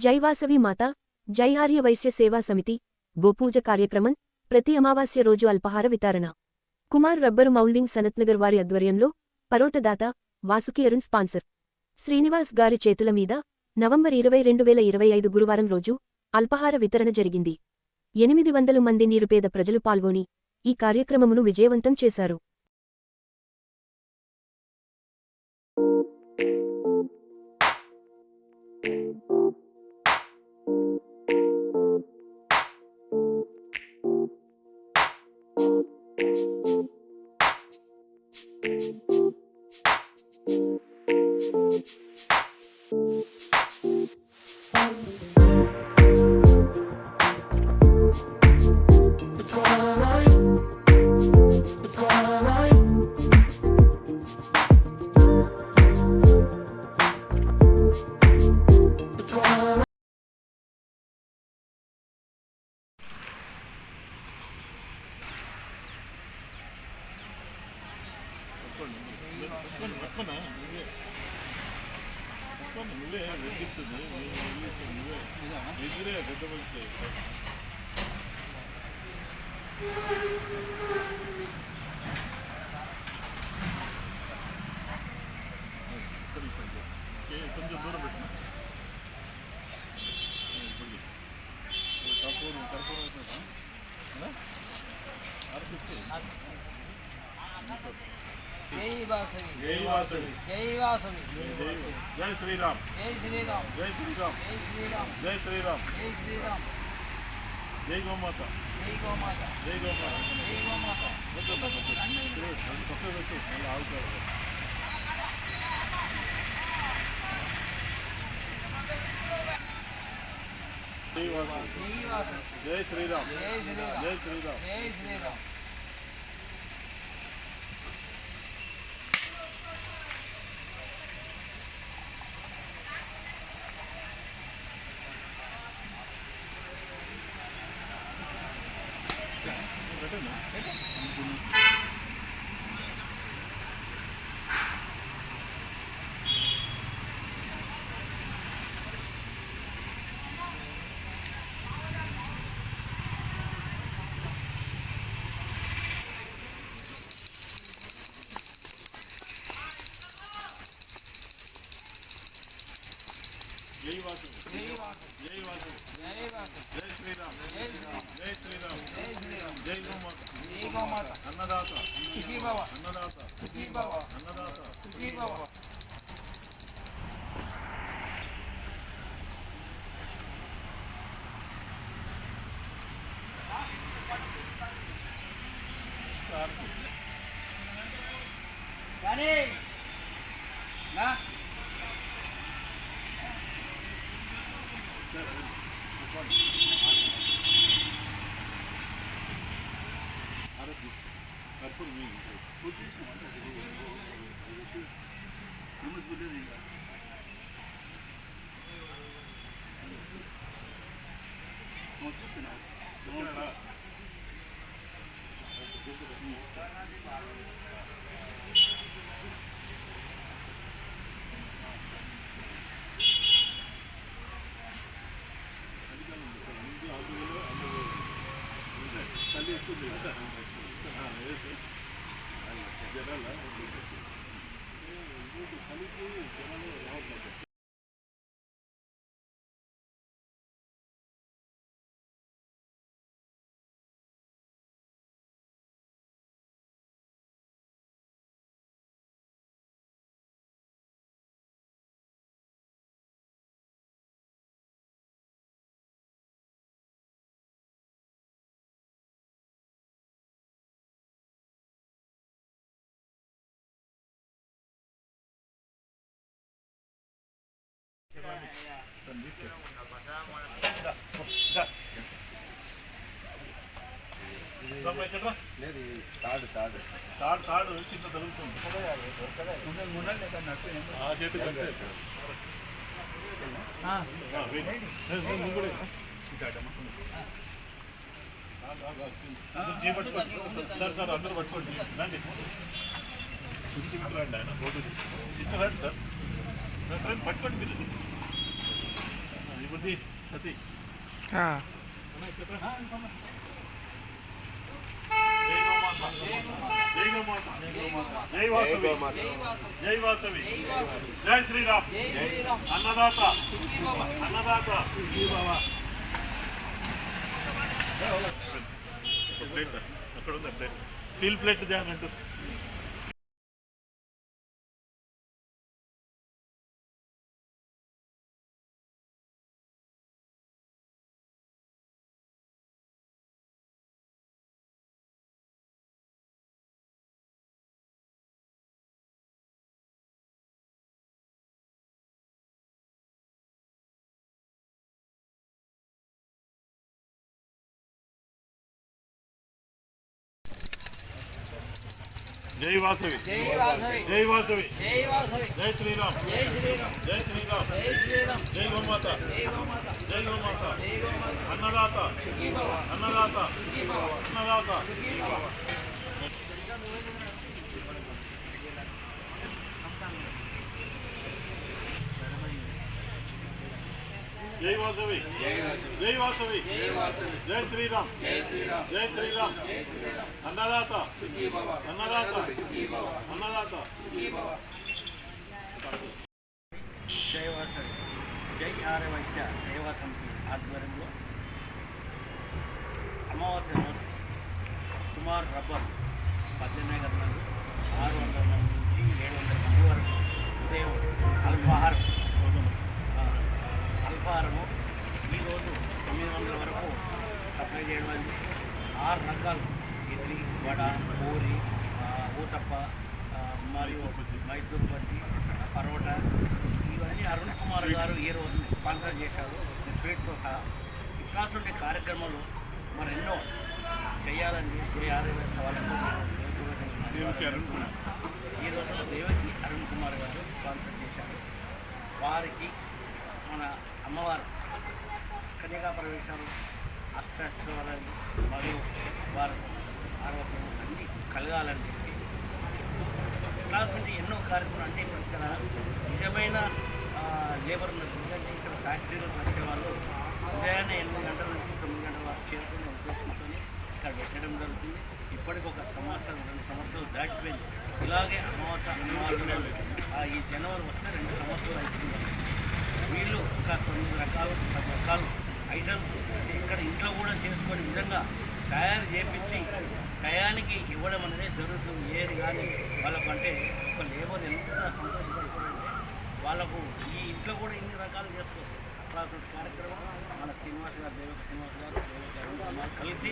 జై వాసవి మాత, జై ఆర్య వైశ్య సేవా సమితి, గోపూజ కార్యక్రమం, ప్రతి అమావాస్య రోజు అల్పాహార వితరణ. కుమార్ రబ్బరు మౌల్డింగ్ సనత్నగర్ వారి ఆధ్వర్యంలో, పరోటదాత, వాసుకి అరుణ్ స్పాన్సర్. శ్రీనివాస్ గారి చేతుల మీద, నవంబర్ 20, 2025 గురువారం రోజు, అల్పాహార వితరణ జరిగింది. 800 మంది నిరుపేద ప్రజలు పాల్గొని, ఈ కార్యక్రమమును విజయవంతం చేశారు. కొంచెం దూరం పెట్టిన జై వాసవి, జై వాసవి, జై వాసవి, జై శ్రీరామ్, జై శ్రీరామ్, జై శ్రీరామ్, జై శ్రీరామ్, జై శ్రీరామ్, జై శ్రీరామ్, జై గోమాత, జై గోమాత, జై గోమాత, జై గోమాత. పక్క పెట్టు మళ్ళీ ఆగుతాడు. జై వాసవి, జై వాసవి, జై శ్రీరామ్, జై శ్రీరామ్, జై శ్రీరామ్. జై శ్రీరామ్. జై వాసవి, జై వాసవి, జై వాసవి, జై వాసవి, జై శ్రీరామ్, జై శ్రీరామ్, జై శ్రీరామ్, జై శ్రీరామ్, జై గోమాత, జై గోమాత. అన్నదాత, సుఖీ భవ, అన్నదాత, సుఖీ భవ, అన్నదాత. సుఖీ భవ. కానీ నా కర్పూరం మీకు చలి ఎక్కువ జనాల చలికి జనాలు రావట్లేదు. తాడు కింద దొరుకుతుంది. ఆ చెట్టు కట్టే సార్ అందరూ పట్టుకోండి రండి. ఇంటికి రండి ఆయన రోడ్డు ఇట్లా రండి సార్ పట్టుకోండి మీరు విభూతి సతీ జై గోమాత జై వాసవి జై వాసవి జై శ్రీరామ్ అన్నదాత అన్నదాత ప్లేట్ అక్కడ ఉంది ప్లేట్ స్టీల్ ప్లేట్ జానంటూ జై వాసవి జై వాసవి జై శ్రీరామ్ జై శ్రీరామ్ జై గోమాత జై గోమాత అన్నదాత అన్నదాత అన్నదాత జై వాసవి జై వాసవి జై శ్రీరామ్ జై శ్రీరామ్ అన్నదాత అన్నదాత అన్నదాత జై వాసవి జై ఆర్యవైశ్య సేవా సమితి ఆధ్వర్యంలో అమావాస్య రోజు కుమార్ రబ్బర్స్ 18 గంటలకు 600 మంది నుంచి 700 మంది వరకు ఉదయం అల్పాహారము ఈరోజు 900 వరకు సప్లై చేయడం అయింది. 6 రకాలు ఇడ్లీ వడ పూరి ఊతప్ప మరియు మైసూర్ బజ్జీ పరోటా ఇవన్నీ అరుణ్ కుమార్ గారు ఈ రోజు స్పాన్సర్ చేశారు స్వీట్తో సహా. ఇట్లాంటి కార్యక్రమాలు మరి ఎన్నో చేయాలని జేఆర్ఎస్ వాళ్ళకు ఈ రోజున దేవకి అరుణ్ కుమార్ గారు స్పాన్సర్ చేశారు. వారికి మన అమ్మవారు కన్యకా ప్రవేశాలు అష్టాక్షరాలని మరియు వారు ఆరోగ్యం అన్నీ కలగాలని చెప్పి క్లాస్ నుండి ఎన్నో కార్యక్రమాలు అంటే ఇక్కడ నిజమైన లేబర్ ఉన్నది. ఎందుకంటే ఇక్కడ ఫ్యాక్టరీలకు వచ్చే వాళ్ళు ఉదయాన్నే 8 గంటల నుంచి 9 గంటల వరకు చేరుకునే ఉద్దేశంతో ఇక్కడ పెట్టడం జరుగుతుంది. ఇప్పటికి 1 సంవత్సరం 2 సంవత్సరాలు దాటిపోయింది. ఇలాగే అమావాస్య ఈ జనవరి వస్తే 2 సంవత్సరాలు అవుతుంది. వీళ్ళు ఒక 9 రకాలు 10 రకాలు ఐటమ్స్ ఇక్కడ ఇంట్లో కూడా చేసుకునే విధంగా తయారు చేయించి టయానికి ఇవ్వడం అనేది జరుగుతుంది. ఏది కానీ వాళ్ళకు అంటే ఒక లేబర్ ఎంత సంతోషపడుతుందంటే వాళ్ళకు ఈ ఇంట్లో కూడా ఇన్ని రకాలు చేసుకోవచ్చు. అట్లా కార్యక్రమం మన శ్రీనివాస్ గారు దేవకి శ్రీనివాస్ గారు దేవకి అరుణ్ కుమార్ కలిసి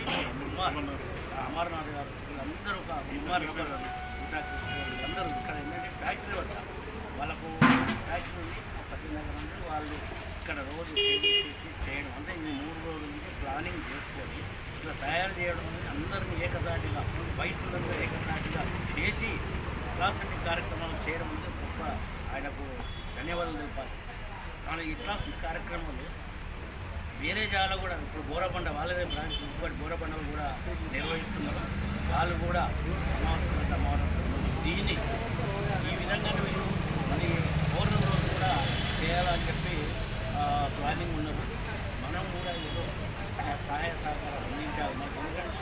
అమర్నాథ్ గారు వీళ్ళందరూ ఒక కుమార్ రబ్బర్స్ వీళ్ళందరూ ఇక్కడ ఏంటంటే ఫ్యాక్టరీ వద్ద వాళ్ళకు ఫ్యాక్టరీ ఉంది 18 నుండి వాళ్ళు ఇక్కడ రోజు చేసి చేయడం అంటే ఈ 3 రోజుల నుంచి ప్లానింగ్ చేసుకొని ఇలా తయారు చేయడం అనేది అందరినీ ఏకదాటిగా వయసులందరూ ఏకదాటిగా చేసి ఇట్లాంటి కార్యక్రమాలు చేయడం అనేది గొప్ప ఆయనకు ధన్యవాదాలు తెలిపాలి. కానీ ఇట్లాంటి కార్యక్రమాలు వేరే జాగాలో కూడా ఇప్పుడు బోరబండ వాళ్ళదే బ్రాంచ్ ఇంకోటి బోరబండలు కూడా నిర్వహిస్తున్నారు. వాళ్ళు కూడా దీన్ని ఈ విధంగా వీళ్ళు మరి పౌర్ణమి రోజు కూడా చేయాలని చెప్పి ప్లానింగ్ ఉన్నారు. మనం కూడా ఏదో సహాయ సహకారం అందించాలి. మాకు ఎందుకంటే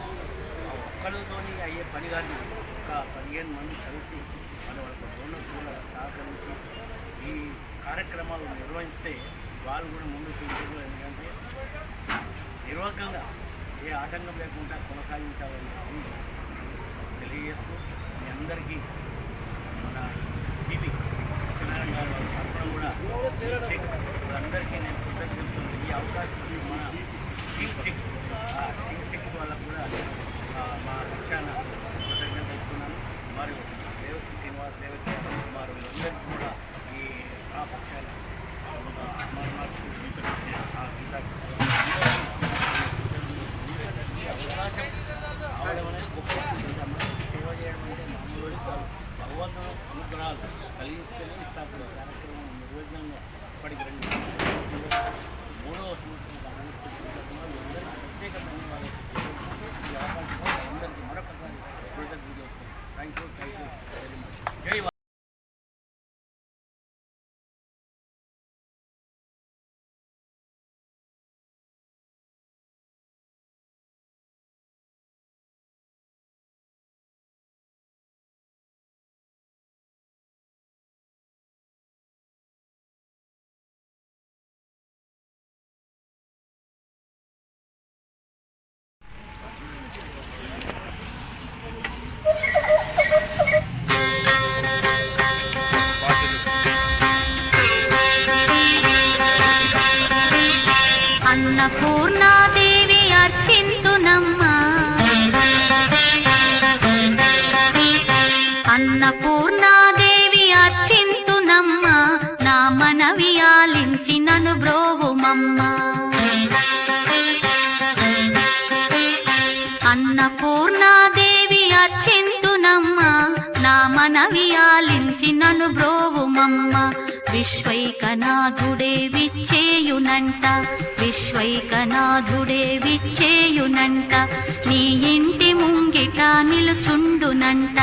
ఒక్కరితో అయ్యే పని కానీ ఒక 15 మంది కలిసి వాళ్ళకు బోనస్ కూడా సహకరించి ఈ కార్యక్రమాలు నిర్వహిస్తే వాళ్ళు కూడా ముందుకు వెళ్తారు. ఎందుకంటే నిర్వాహకంగా ఏ ఆటంకం లేకుండా కొనసాగించాలని తెలియజేస్తూ మీ అందరికీ మన టీవీ సత్యనారాయణ గారు తరఫున కూడా T6 అందరికీ నేను కృతజ్ఞతలు ఈ అవకాశం మన T6 వాళ్ళకు కూడా మా పక్షాన కృతజ్ఞత ఇస్తున్నాను. మరియు దేవకి శ్రీనివాస్ దేవకి కుమార్ వీళ్ళందరికీ కూడా ఈ ఆ పక్షాన ఈ అవకాశం రావడం అనేది గొప్ప. సేవ చేయడం అంటే మామూలు భగవంతుడు అనుగ్రహాలు కలిగిస్తేనే ఇట్లాంటి కార్యక్రమం నిర్వహణలో ఇప్పటికి 2 సంవత్సరాలు 3వ సంవత్సరం అందరికీ ప్రత్యేక ధన్యవాదాలు. ఈ అవకాశం అందరికీ మరొకసారి కృతజ్ఞతలు. Thank you very much. జై అన్నపూర్ణాదేవి అర్చింతునమ్మా అన్నపూర్ణాదేవి అర్చింతునమ్మా నా మనవి ఆలించి నన్ను బ్రోవుమమ్మా అన్నపూర్ణాదేవి అర్చింతునమ్మా నా మనవి ఆలించి నన్ను బ్రోవుమమ్మా విశ్వైకనాథుడే విచ్చేయునంట విశ్వైకనాథుడే విచ్చేయునంట నీ ఇంటి ముంగిట నిలుచుండునంట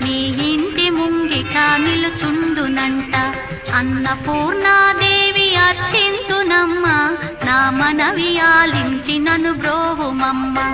నీ ఇంటి ముంగిట నిలుచుండునంట అన్నపూర్ణాదేవి అర్చింతునమ్మా నా మనవి ఆలించి నన్ను బ్రోవుమమ్మా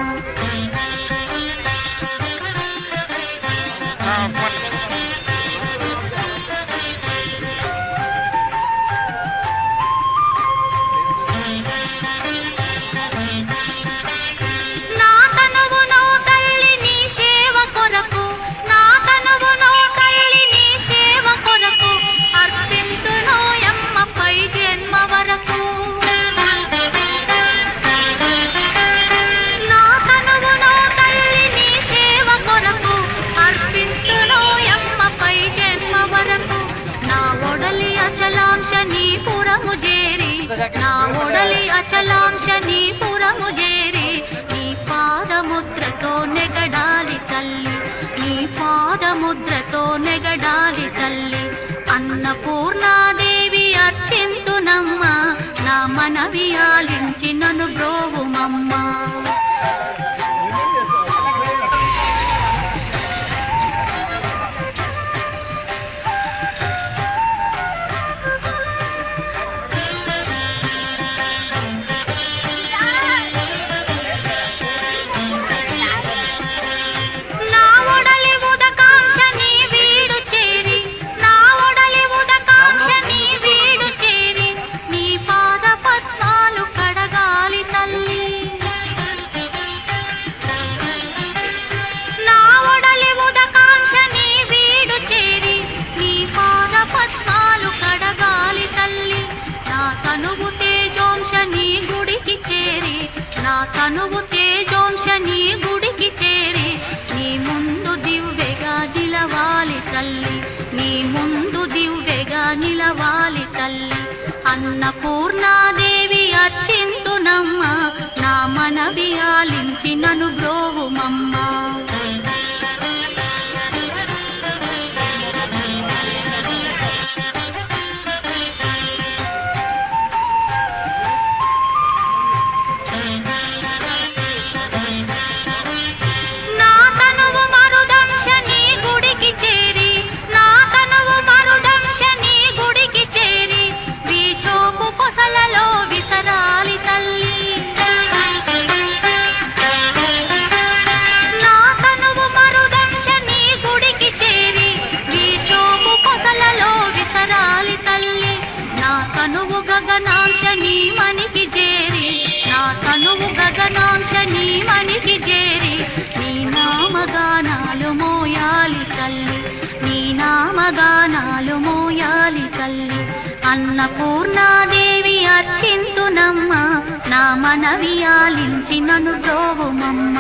నా ఒడలి అచలాంశ నీ పురము చేరి నీ పాదముద్రతో నెగడాలి తల్లి నీ పాదముద్రతో నెగడాలి తల్లి అన్నపూర్ణాదేవి అర్చింతునమ్మా నా మనవి ఆలించి నన్ను బ్రోవుమమ్మా తనువు తేజోంశ నీ గుడికి చేరి నీ ముందు దివ్వెగా నిలవాలి తల్లి నీ ముందు దివ్వెగా నిలవాలి తల్లి అన్నపూర్ణాదేవి అర్చింతునమ్మా నా మనవి ఆలించి నన్ను బ్రోవుమమ్మా తనువు గగనాంశ నీ మనికి చేరి నా తనువు గగనాంశ నీ మనికి చేరి నీ నామగానాలు మోయాలి తల్లి నీ నామగానాలు మోయాలి తల్లి అన్నపూర్ణాదేవి అర్చింతునమ్మా నా మనవి ఆలించి నన్ను బ్రోవుమమ్మ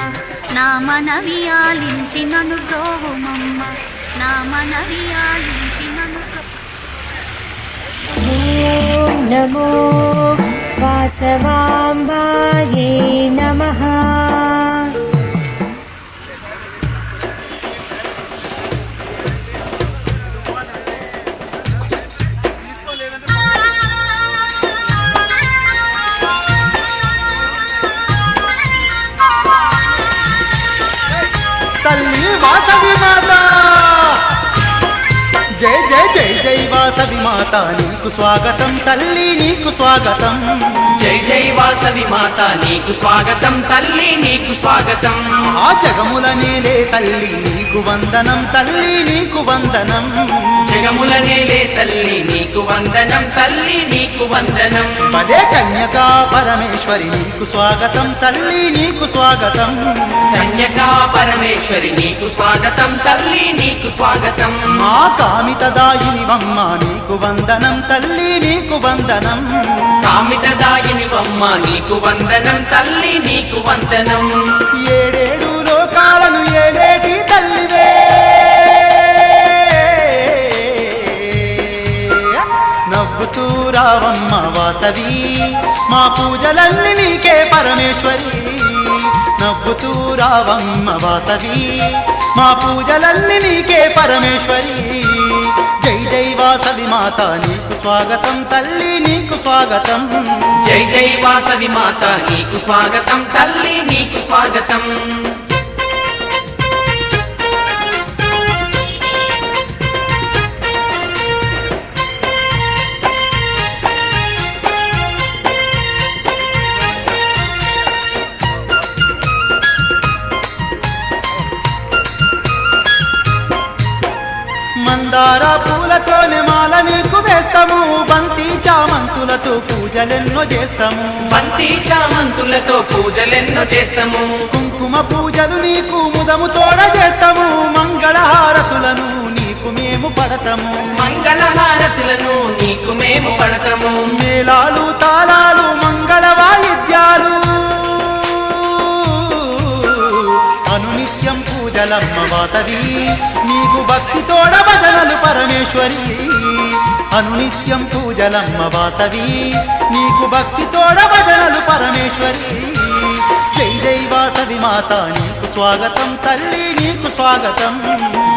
నా మనవి ఆలించి నన్ను బ్రోవుమమ్మ నా మనవి ఆలించి నన్ను ఓం నమో వాసవాంబాయే నమః తల్లి వాసవి మాత జై జై జై జై వాసవి మాత నీకు స్వాగతం తల్లి నీకు స్వాగతం జై జై వాసవి మాత నీకు స్వాగతం తల్లి నీకు స్వాగతం ఆ జగముల నేలే తల్లి నీకు వందనం తల్లి నీకు వందనం జగముల నేలే తల్లి నీకు వందనం తల్లి నీకు వందనం పదే కన్యకా పరమేశ్వరి నీకు స్వాగతం తల్లి నీకు స్వాగతం కన్యకా పరమేశ్వరి నీకు స్వాగతం తల్లి నీకు స్వాగతం మా కామితదాయిని వమ్మ నీకు వందనం తల్లి నీకు వందనం కామితదాయిని వమ్మ ద్రోవమమ్మ నీకు వందనం తల్లి నీకు వందనం ఏడేడు లోకాలను ఏలేటి తల్లివే నవ్వుతూ రావమ్మ వాసవి మా పూజలన్నీ నీకే పరమేశ్వరి నవ్వుతూ రావమ్మ వాసవి మా పూజలన్నీ నీకే పరమేశ్వరి జై జై వాసవి మాత నీకు స్వాగతం తల్లి నీకు స్వాగతం జై జై వాసవి మాత నీకు స్వాగతం తల్లి నీకు స్వాగతం మందార పూలతోనే మాల నీకు వేస్తాము బంతి చామంతులతో పూజలెన్నో చేస్తాము బంతి చామంతులతో పూజలెన్నో చేస్తాము కుంకుమ పూజలు నీకు ముదము తోడ చేస్తాము మంగళహారతులను నీకు మేము పడతాము మంగళహారతులను నీకు మేము పడతాము మేళాలు తాళాలు మంగళ వాయిద్యాలు అనునిత్యం పూజలమ్మ వాసవి నీకు భక్తి తోడ భజనలు పరమేశ్వరి అనునిత్యం పూజలమ్మ వాసవి నీకు భక్తి తోడ భజనలు పరమేశ్వరి జై జై వాసవి మాత నీకు స్వాగతం తల్లి నీకు స్వాగతం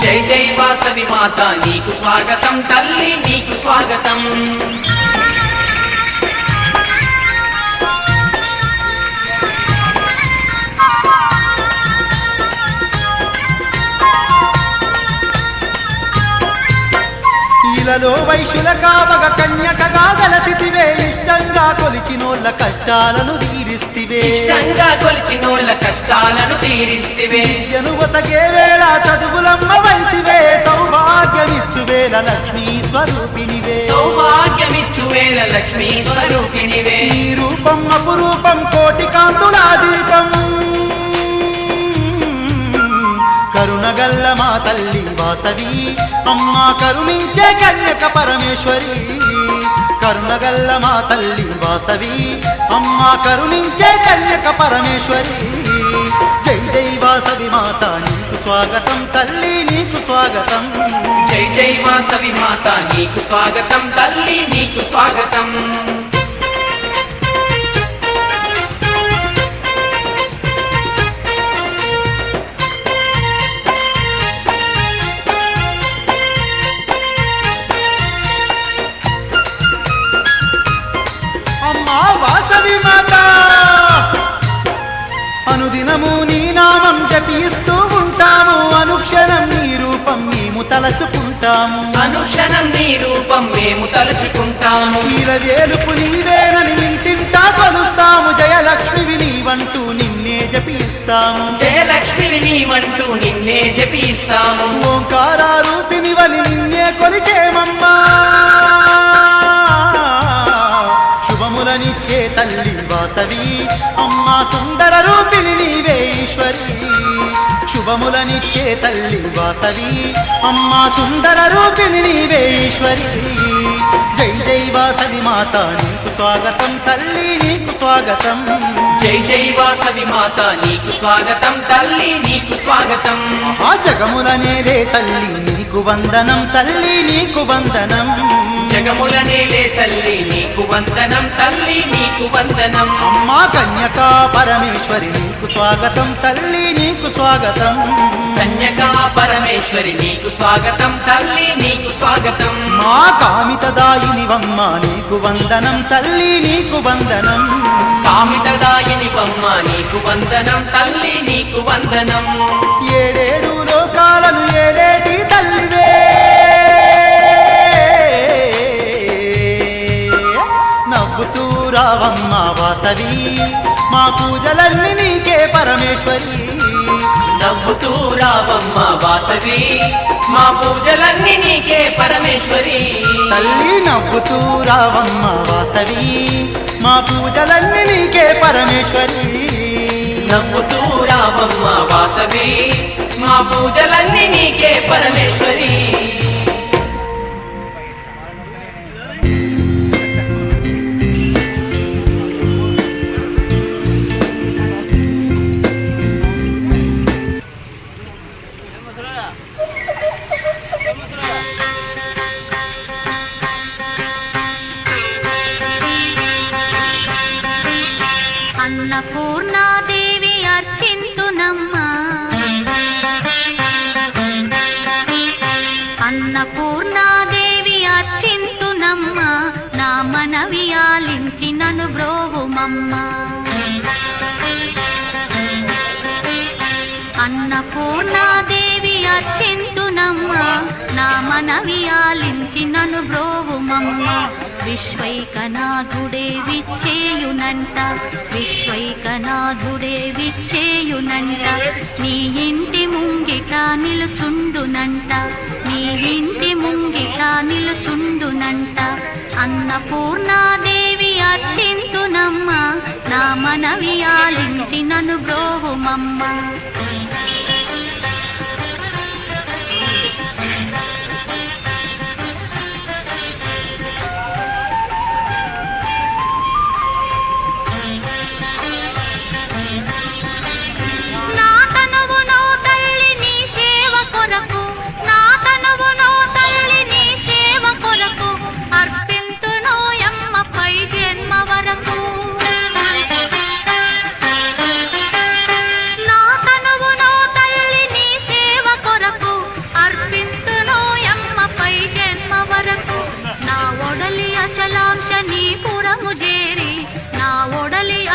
జై జై వాసవి మాత నీకు స్వాగతం తల్లి నీకు స్వాగతం ఇలలో వైశ్యుల కావగ కన్యకగా గలసితివే ఇష్టంగా కొలిచినోళ్ళ కష్టాలను తీరిస్తివే ఇష్టంగా కొలిచినోళ్ళ కష్టాలను తీరిస్తివే విద్యను వసగే వేళ చదువులమ్మ వైతివే సౌభాగ్యమిచ్చు వేళ లక్ష్మీ స్వరూపినివే సౌభాగ్యమిచ్చు వేళ లక్ష్మీ స్వరూపినివే ఈ రూపం అపురూపం కోటి కాంతులా దీపం కరుణగల్ల మా తల్లి వాసవి అమ్మా కరుణించే కన్యక పరమేశ్వరి కరుణగల్ల మా తల్లి వాసవి అమ్మా కరుణించే కన్యక పరమేశ్వరి జై జై వాసవి మాత నీకు స్వాగతం తల్లి నీకు స్వాగతం జై జై వాసవి మాత నీకు స్వాగతం తల్లి నీకు స్వాగతం అమ్మా వాసవి మాత అనుదినము నీ నామం జపిస్తూ ఉంటాము అనుక్షణం నీ రూపం మేము తలచుకుంటాము అనుక్షణం నీ రూపం మేము తలుచుకుంటాము వేలుపు నీవేనని ఇంటింటా కొలుస్తాము జయలక్ష్మివి నీవంటూ నిన్నే జపిస్తాము జయలక్ష్మివి నీవంటూ నిన్నే జపిస్తాము ఓంకార రూపినివని నిన్నే కొలిచేమమ్మా శుభములనిచ్చే తల్లి వాసవి అమ్మా సుందర రూపిణి నీవే ఈశ్వరి శుభములనిచ్చే తల్లి వాసవి అమ్మా సుందర రూపిణి నీవే ఈశ్వరి జై జై వాసవి మాత నీకు స్వాగతం తల్లి నీకు స్వాగతం జై జై వాసవి మాత నీకు స్వాగతం తల్లి నీకు స్వాగతం ఆ జగములనేలే తల్లి నీకు వందనం తల్లి నీకు వందనం జగముల నేలే తల్లి నీకు వందనం తల్లి నీకు వందనం అమ్మా కన్యకా పరమేశ్వరి నీకు స్వాగతం తల్లి నీకు స్వాగతం కన్యకా పరమేశ్వరి నీకు స్వాగతం తల్లి నీకు స్వాగతం మా కామితదాయినివమ్మ నీకు వందనం తల్లి నీకు వందనం కామితదాయిని బొమ్మ నీకు వందనం తల్లి నీకు వందనం ఏడేడు లోకాలను ఏలేటి తల్లివే నవ్వుతూ రావమ్మ వాసవి మా పూజలన్నీ నీకే పరమేశ్వరి నవ్వుతూ రావమ్మ వాసవి మా పూజలన్నీ నీకే పరమేశ్వరి తల్లి నవ్వుతూ రావమ్మ వాసవి మా పూజలన్నీ నీకే పరమేశ్వరి నవ్వుతూ రావమ్మ వాసవి మా పూజలన్నీ నీకే పరమేశ్వరి అన్నపూర్ణాదేవి అర్చింతునమ్మా అన్నపూర్ణాదేవి అర్చింతునమ్మా నా మనవి ఆలించి నన్ను బ్రోవుమమ్మా అన్నపూర్ణాదేవి అర్చింతునమ్మా నా మనవి ఆలించి నన్ను బ్రోవుమమ్మా విశ్వైకనాథుడే విచ్చేయునంట విశ్వైకనాథుడే విచ్చేయునంట నీ ఇంటి ముంగిట నిలుచుండునంట నీ ఇంటి ముంగిట నిలుచుండునంట అన్నపూర్ణాదేవి అర్చింతునమ్మా నా మనవి ఆలించి నన్ను బ్రోవుమమ్మా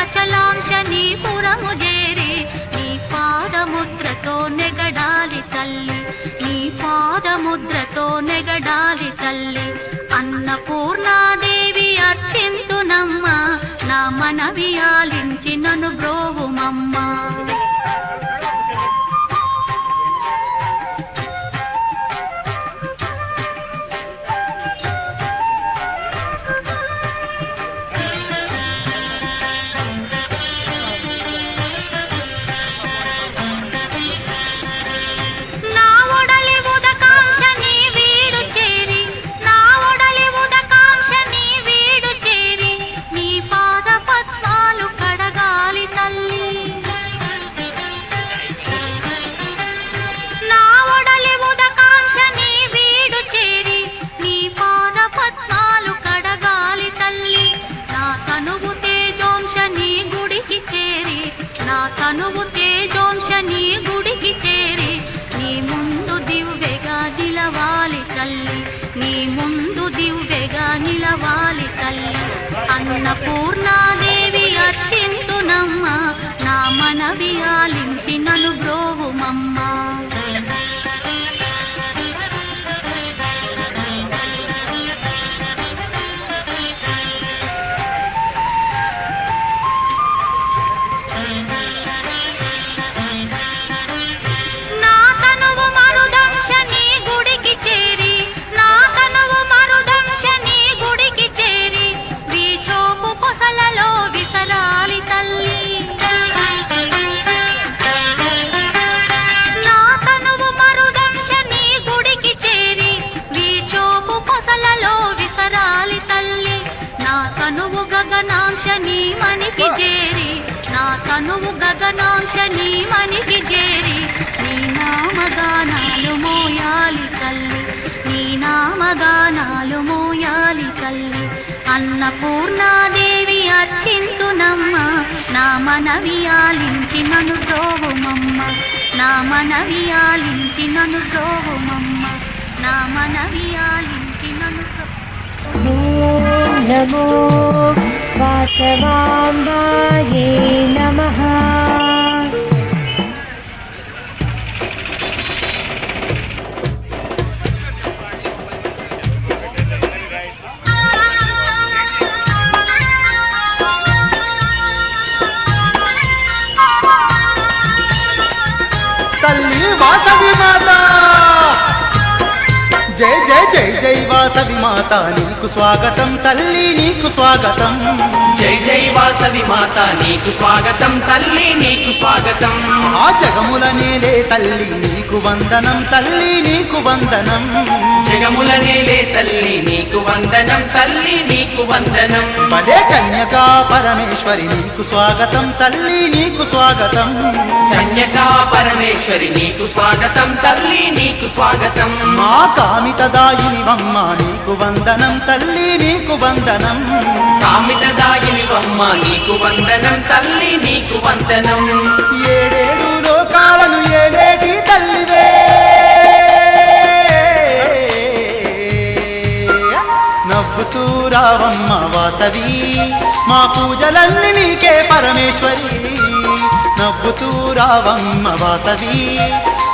అచలాంశ నీ పురము చేరి నీ పాదముద్రతో నెగడాలి తల్లి నీ పాదముద్రతో నెగడాలి తల్లి అన్నపూర్ణాదేవి అర్చింతునమ్మా నా మనవి ఆలించి నన్ను బ్రోవుమమ్మా తనువు తేజోంశ నీ గుడికి చేరి నీ ముందు దివ్వెగా నిలవాలి తల్లి నీ ముందు దివ్వెగా నిలవాలి తల్లి అన్నపూర్ణాదేవి అర్చింతునమ్మా నా మనవి ఆలించి నన్ను బ్రోవుమమ్మా తనువు గగనాంశ నీ మనికి చేరి నా తనువు గగనాంశ నీ మనికి చేరి నీ నామగానాలు మోయాలి తల్లి నీ నామగానాలు మోయాలి తల్లి అన్నపూర్ణాదేవి అర్చింతునమ్మా నా మనవి ఆలించి నన్ను బ్రోవుమమ్మ నా మనవి ఆలించి నన్ను బ్రోవుమమ్మ నా మనవి ఆలించి నన్ను ఓం నమో వాసవాంబాయే నమః తల్లి వాసవి మాత జై జై జై జై వాసవి మాత నీకు స్వాగతం తల్లి నీకు స్వాగతం జై జై వాసవి మాత నీకు స్వాగతం తల్లి నీకు స్వాగతం ఆ జగముల నేలే తల్లి నీకు వందనం తల్లి నీకు వందనం జగముల నేలే తల్లి నీకు వందనం తల్లి నీకు వందనం పదే కన్యకా పరమేశ్వరి నీకు స్వాగతం తల్లి నీకు స్వాగతం కన్యకా పరమేశ్వరి నీకు స్వాగతం తల్లి నీకు స్వాగతం మా కామితదాయినివమ్మ నీకు వందనం తల్లి నీకు వందనం కామితదాయినివమ్మ నీకు వందనం తల్లి నీకు వందనం ఏడేడు లోకాలను ఏలేటి తల్లివే నవ్వుతూ రావమ్మ వాసవి మా పూజలన్నీ నీకే పరమేశ్వరి నవ్వుతూ రావమ్మ వాసవి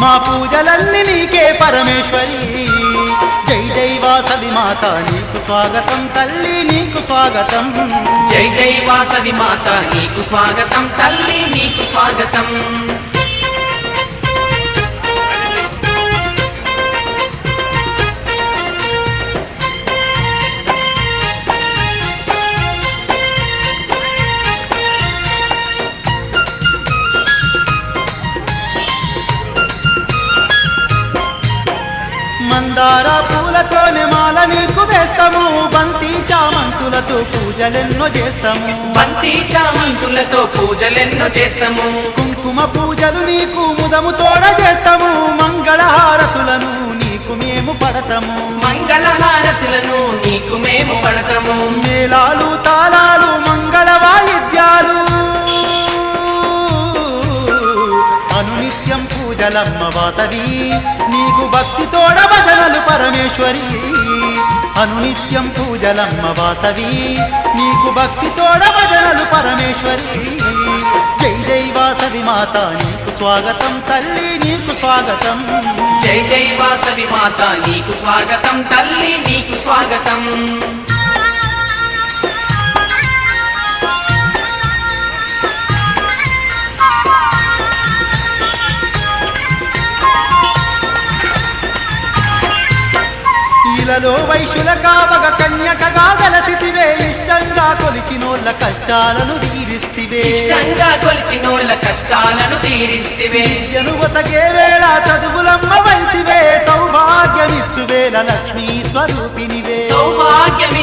మా పూజలన్నీ నీకే పరమేశ్వరి జై జై వాసవి మాత నీకు స్వాగతం తల్లి నీకు స్వాగతం జై జై వాసవి మాత నీకు స్వాగతం తల్లి నీకు స్వాగతం మందార పూలతోనే మాల నీకు వేస్తాము బంతి చామంతులతో పూజలెన్నో చేస్తాము బంతి చామంతులతో పూజలెన్నో చేస్తాము కుంకుమ పూజలు నీకు ముదము తోడ చేస్తాము మంగళహారతులను నీకు మేము పడతాము మంగళహారతులను నీకు మేము పడతాము మేళాలు తాళాలు మంగళ వాయిద్యాలు అనునిత్యం పూజలమ్మ వాసవి నీకు భక్తి తోడ భజనలు పరమేశ్వరి అనునిత్యం పూజలమ్మ వాసవి నీకు భక్తి తోడ భజనలు పరమేశ్వరి జై జై వాసవి మాత నీకు స్వాగతం తల్లి నీకు స్వాగతం జై జై వాసవి మాత నీకు స్వాగతం తల్లి నీకు స్వాగతం ఇలలో వైశ్యుల కావగ కన్యకగా గలసితివే ఇష్టంగా కొలిచినోళ్ళ కష్టాలను తీరిస్తివే ఇష్టంగా కొలిచినోళ్ళ కష్టాలను తీరిస్తివే విద్యను వసగే వేళ చదువులమ్మ వైతివే సౌభాగ్యమిచ్చు వేళ లక్ష్మీ స్వరూపినివే సౌభాగ్యమి